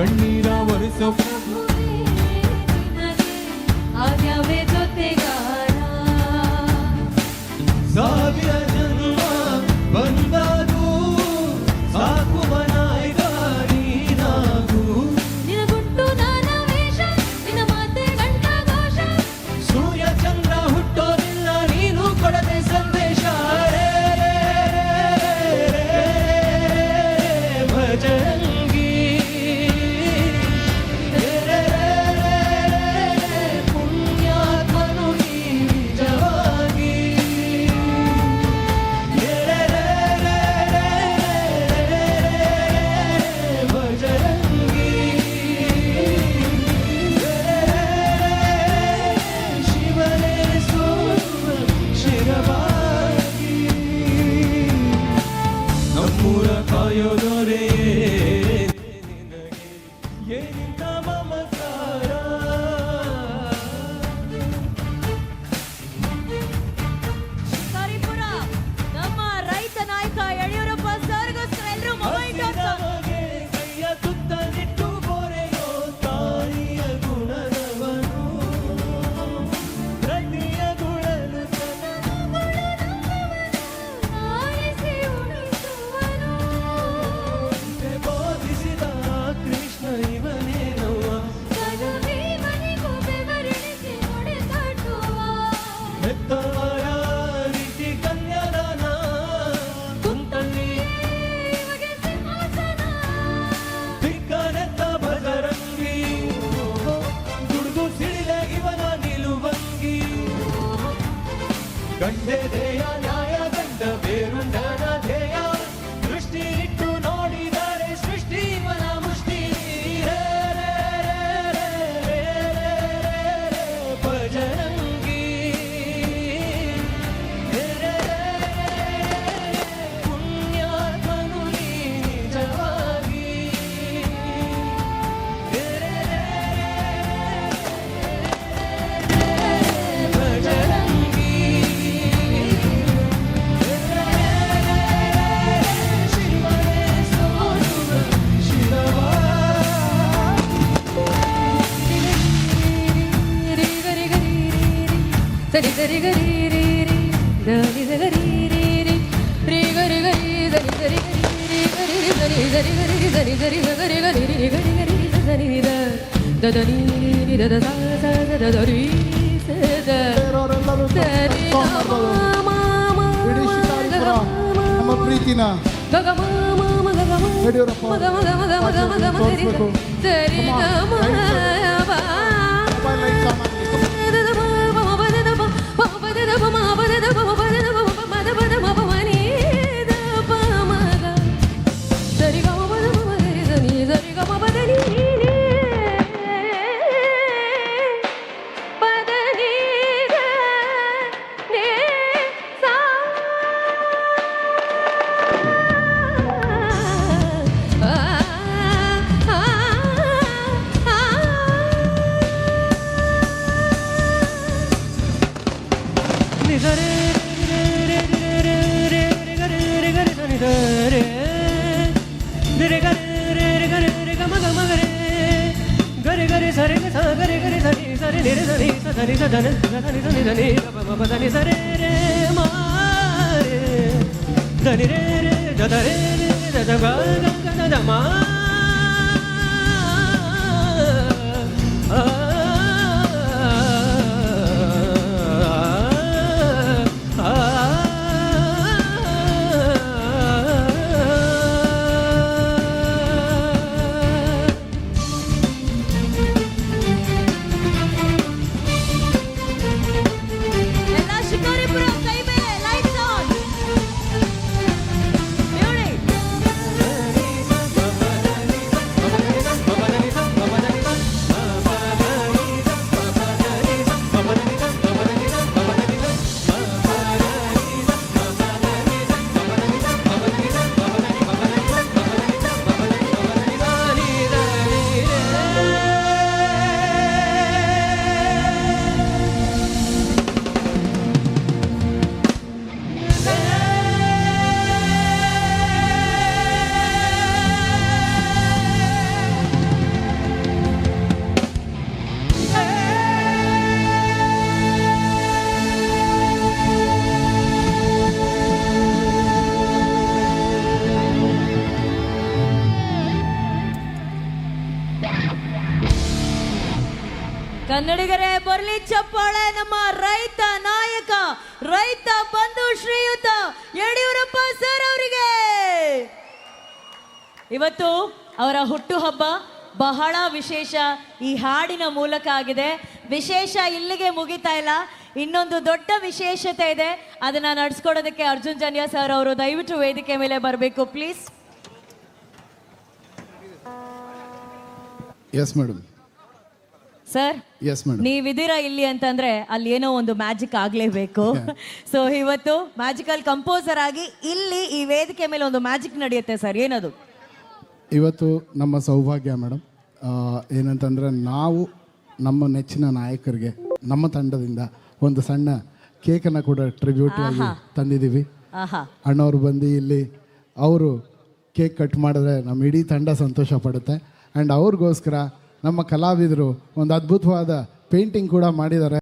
ಕಣ್ಣೀರ ಒರೆಸೋ ಆದ್ಯಾವೇ ಜೊತೆಗಾರ ಸಾವಿರ ಜನ್ಮ ಬಂದಾಗೂ ಸಾಕುವ ನಾಯಕ ನೀನಾಗೂ ನಿನ ಗುಟ್ಟು ನಾನ ವೇಷ ನಿನ ಮಾತೆ ಗಂಟ ಘೋಷ ಸೂರ್ಯ ಚಂದ್ರ ಹುಟ್ಟೋದಿಲ್ಲ ನೀನು ಕೊಡದೆ ಸಂದೇಶ ಭಜರಂಗಿ ಪುಣ್ಯಾತ್ಮನು ನೀ ನಿಜವಾಗಿ ಭಜರಂಗಿ ಶಿವನೇ ಸೋಮ ಶಿರವಾಗಿ ನಮ್ಮೂರ ಕಾಯೋದೊರೆ ನಿನಗೆ ಏನಿಂತ ಮಮಕಾರ ಶಿಕಾರಿಪುರ ನಮ್ಮ ರೈತ ನಾಯಕ ಯಡಿಯೂರಪ್ಪ ಸರ್ಗೋಸ್ಕರ ಎಲ್ಲರೂ ಮೊಬೈಲ್ ನಮಗೆ ಕೈಯ ತುತ್ತನಿಟ್ಟು ಬೋರೆಯೋ ತಾಯಿಯ ಗುಣದವನು ರತಿಯ ಗುಣನು ಆರಿಸಿ ಉಳಿಸುವನು ಬೋಧಿಸಿದ ಕೃಷ್ಣ ಇವನೇನವ್ವ ಕಲವೀವನಿಗೂ ಬೆವರಿಳಿಸಿ ನುಡಿದಾಡುವ ಹೆತ್ತವರ ರೀತಿ ಕನ್ಯಾದಾನ ಕುಂತಲ್ಲಿ ಇವಾಗ ಸಿಂಹಾಸನ ದಿಕ್ಕನೆತ್ತ ಭಜರಂಗಿ ದುಡ್ದು ಸಿಡಿದ ಇವನ ನಿಲುವಂಗಿ ಗಂಡೆ ಧ್ಯೇಯ ನ್ಯಾಯ ಗಂಡ ಬೇರುಂಡನ ಧ್ಯೇಯ ದೃಷ್ಟಿ ಇಟ್ಟು ನೋಡಿದರೆ ಸೃಷ್ಟಿ ಇವನ ಮುಷ್ಟಿ ಭಜರಂಗಿ ಪುಣ್ಯಾತ್ಮನು ನೀ ನಿಜವಾಗಿ ಭಜರಂಗಿ ಶಿವನೇ ಸೋಸುವ ಶಿರವಾ ಸರಿ ಸರಿ ಗರಿ ರೀ ರೀ ಧನಿ ಸರಿ ರೀ ರೀ ರೀ ಗರಿ ಗರಿ ಸರಿ ಸರಿ ಗರಿ ರೀ ಗರಿ ಸರಿ ಗರಿ ಸರಿ ಸರಿ ಗರಿ ಗರಿ ರೀ ಗರಿ ಗರಿ ಸರಿ ದ ದದನಿ ನಿ ದದ ಸ ಸ ದ ದ ರಿ ಸ ದ ಬೇರೆಯವರೆಲ್ಲರೂ ಸರಿ ಗ ಮ ಮ ಇಡೀ ಶಿಕಾರಿಪುರ ನಮ್ಮ ಪ್ರೀತಿನ ಗ ಗ ಮ ಮ ಮ ಗ ಗ ಮ ಯಡಿಯೂರಪ್ಪ ಮ ಗ ಮ ಗ ಮ ಗ ಮ ಗ ಮ ಗ ಮ ಸರಿ ಗ ಸರಿ ಗ ಮ ಬಾ ಮೊಬೈಲ್ ಲೈಟ್ ಸಾಮಾನ್ಯ Music. ಕನ್ನಡಿಗರೇ ಬರ್ಲಿ ಚಪ್ಪಾಳೆ ನಮ್ಮ ರೈತ ನಾಯಕ ರೈತ ಬಂಧು ಶ್ರೀಯುತ ಯಡಿಯೂರಪ್ಪ ಸರ್ ಅವರಿಗೆ. ಇವತ್ತು ಅವರ ಹುಟ್ಟುಹಬ್ಬ ಬಹಳ ವಿಶೇಷ ಈ ಹಾಡಿನ ಮೂಲಕ ಆಗಿದೆ. ವಿಶೇಷ ಇಲ್ಲಿಗೆ ಮುಗಿತಾ ಇಲ್ಲ, ಇನ್ನೊಂದು ದೊಡ್ಡ ವಿಶೇಷತೆ ಇದೆ. ಅದನ್ನ ನಡೆಸ್ಕೊಡೋದಕ್ಕೆ ಅರ್ಜುನ್ ಜನ್ಯ ಸರ್ ಅವರು ದಯವಿಟ್ಟು ವೇದಿಕೆ ಮೇಲೆ ಬರಬೇಕು please. Yes madam. Sir yes madam. ನೀವಿದ್ದೀರಾ ಇಲ್ಲಿ ಅಂತಂದ್ರೆ ಅಲ್ಲಿ ಏನೋ ಒಂದು ಮ್ಯಾಜಿಕ್ ಆಗ್ಲೇಬೇಕು. ಸೊ ಇವತ್ತು ಮ್ಯಾಜಿಕಲ್ ಕಂಪೋಸರ್ ಆಗಿ ಇಲ್ಲಿ ಈ ವೇದಿಕೆ ಮೇಲೆ ಒಂದು ಮ್ಯಾಜಿಕ್ ನಡೆಯುತ್ತೆ ಸರ್, ಏನದು? ಇವತ್ತು ನಮ್ಮ ಸೌಭಾಗ್ಯ ಮೇಡಮ್, ಏನಂತಂದರೆ ನಾವು ನಮ್ಮ ನೆಚ್ಚಿನ ನಾಯಕರಿಗೆ ನಮ್ಮ ತಂಡದಿಂದ ಒಂದು ಸಣ್ಣ ಕೇಕನ್ನು ಕೂಡ ಟ್ರಿಬ್ಯೂಟ್ ಆಗಿ ತಂದಿದ್ದೀವಿ. ಆಹಾ, ಅಣ್ಣವ್ರು ಬಂದು ಇಲ್ಲಿ ಅವರು ಕೇಕ್ ಕಟ್ ಮಾಡಿದ್ರೆ ನಮ್ಮ ಇಡೀ ತಂಡ ಸಂತೋಷ ಪಡುತ್ತೆ. ಆ್ಯಂಡ್ ಅವ್ರಿಗೋಸ್ಕರ ನಮ್ಮ ಕಲಾವಿದರು ಒಂದು ಅದ್ಭುತವಾದ ಪೇಂಟಿಂಗ್ ಕೂಡ ಮಾಡಿದ್ದಾರೆ.